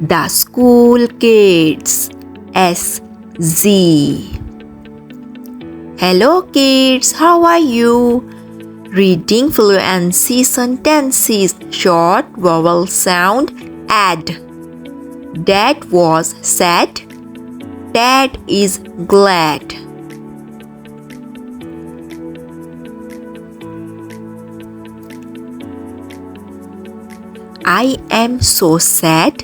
The school kids. SZ. Hello kids, how are you? Reading fluency sentences. Short vowel sound. Add. Dad was sad. Dad is glad. I am so sad.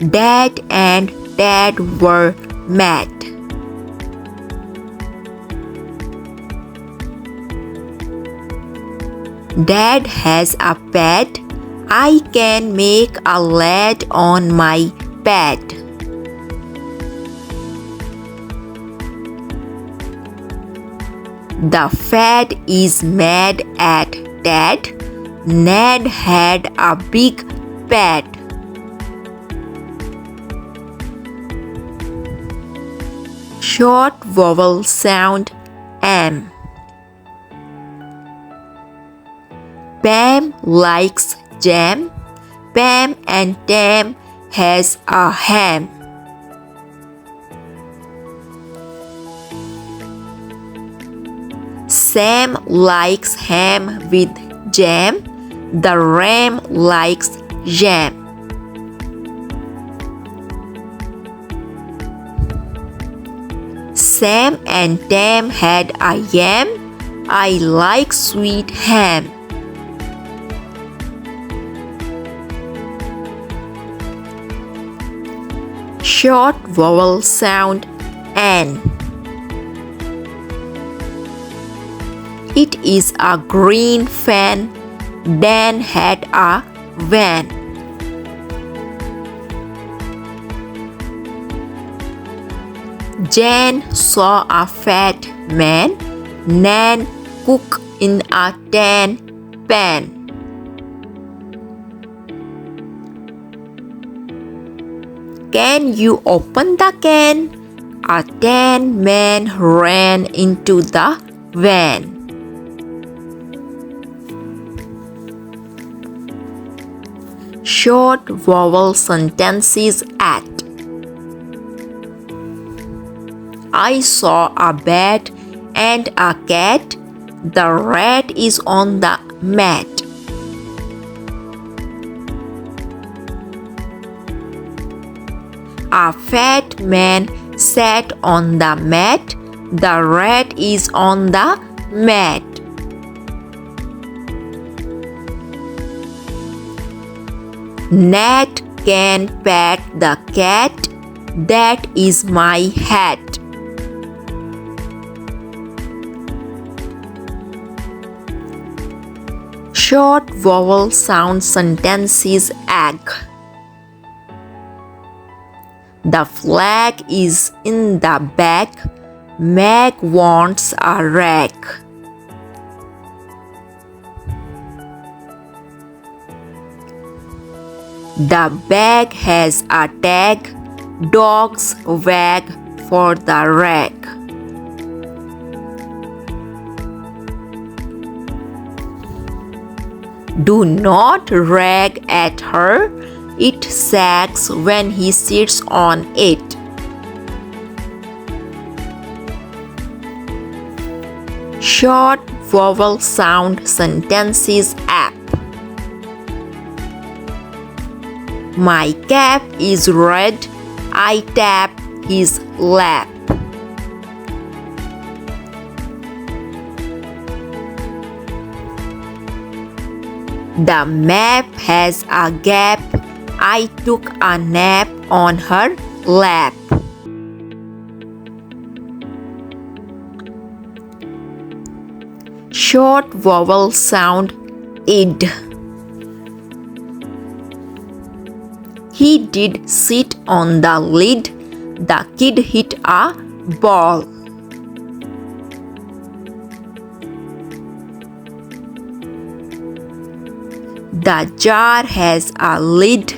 Dad and Dad were mad. Dad has a pet. I can make a lad on my bed. The Fed is mad at Dad. Ned had a big pet. Short vowel sound M. Pam likes jam. Pam and Tam has a ham. Sam likes ham with jam. The ram likes jam. Sam and Tam had a yam. I like sweet ham. Short vowel sound N. It is a green fan. Dan had a van. Jan saw a fat man. Nan cooked in a tan pan. Can you open the can? A tan man ran into the van. Short vowel sentences at. I saw a bat and a cat. The rat is on the mat. A fat man sat on the mat. The rat is on the mat. Nat can pat the cat. That is my hat. Short vowel sound sentences egg. The flag is in the bag. Meg wants a rag. The bag has a tag. Dogs wag for the rag. Do not rag at her. It sags when he sits on it. Short vowel sound sentences app. My cap is red. I tap his lap. The map has a gap. I took a nap on her lap. Short vowel sound id. He did sit on the lid. The kid hit a ball. The jar has a lid.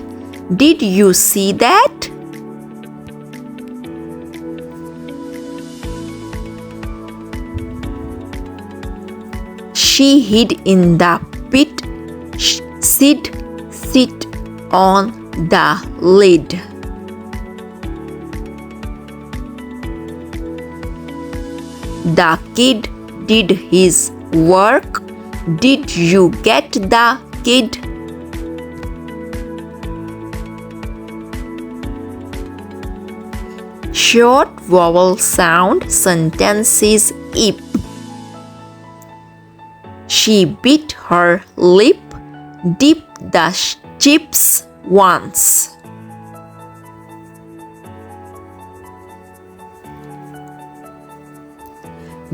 Did you see that? She hid in the pit. Sit on the lid. The kid did his work. Did you get the kid? Short vowel sound sentences ip. She bit her lip. Dip the chips once.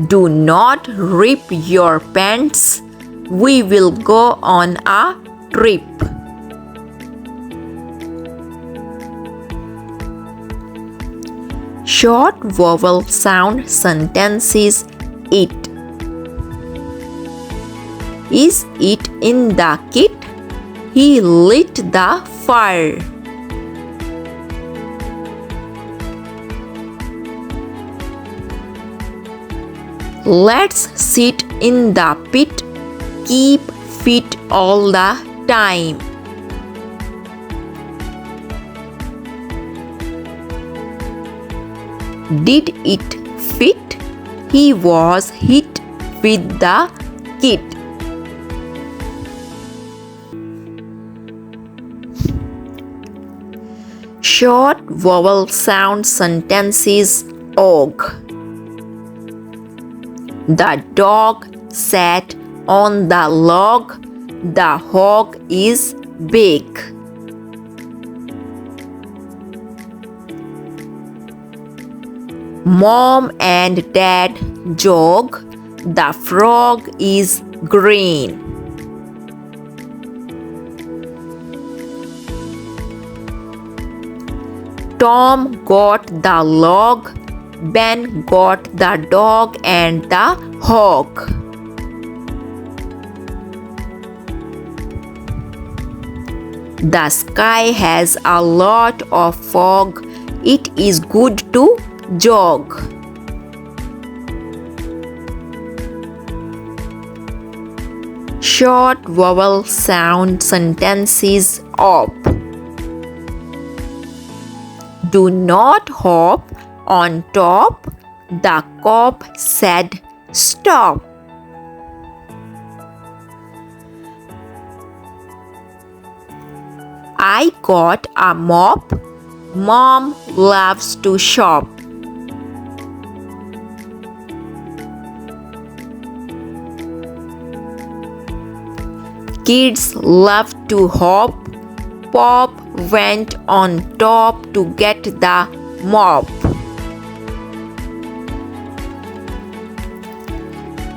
Do not rip your pants. We will go on a trip. Short vowel sound sentences it. Is it in the kit? He lit the fire. Let's sit in the pit. Keep fit all the time. Did it fit? He was hit with the kit. Short vowel sound sentences og. The dog sat on the log. The hog is big. Mom and Dad jog. The frog is green. Tom got the log. Ben got the dog and the hog. The sky has a lot of fog. It is good to jog. Short vowel sound sentences op. Do not hop on top. The cop said stop. I got a mop. Mom loves to shop. Kids love to hop. Pop went on top to get the mop.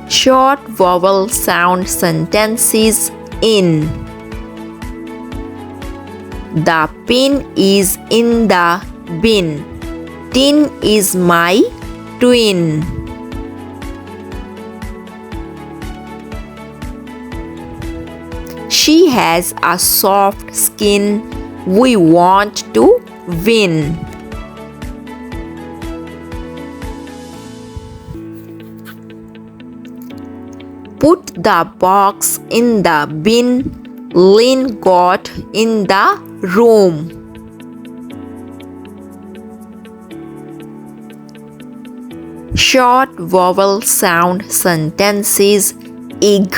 Short vowel sound sentences in. The pin is in the bin. Tin is my twin. She has a soft skin. We want to win. Put the box in the bin. Lynn got in the room. Short vowel sound sentences ig.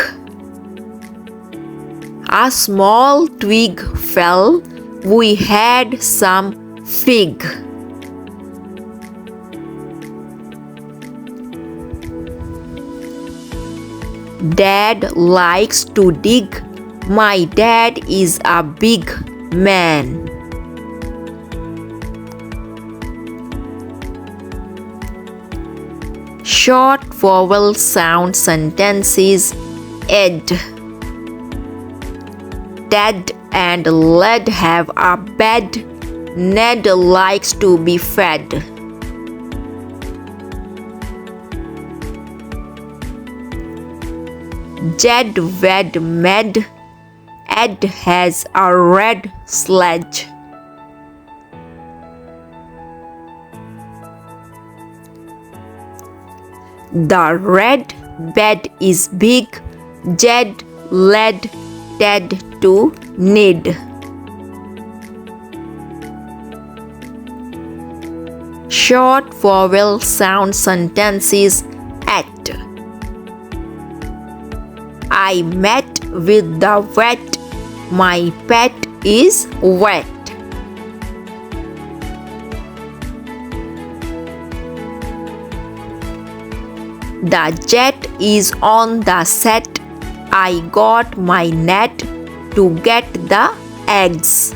A small twig fell. We had some fig. Dad likes to dig. My dad is a big man. Short vowel sound sentences ed. Ted and Led have a bed. Ned likes to be fed. Jed wed med. Ed has a red sledge. The red bed is big. Jed led Ted to Ned. Short vowel sound sentences at. I met with the vet. My pet is wet. The jet is on the set. I got my net to get the eggs.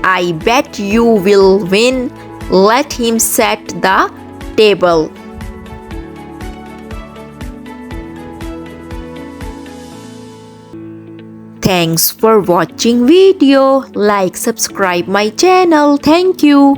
I bet you will win. Let him set the table. Thanks for watching video. Like, subscribe my channel. Thank you.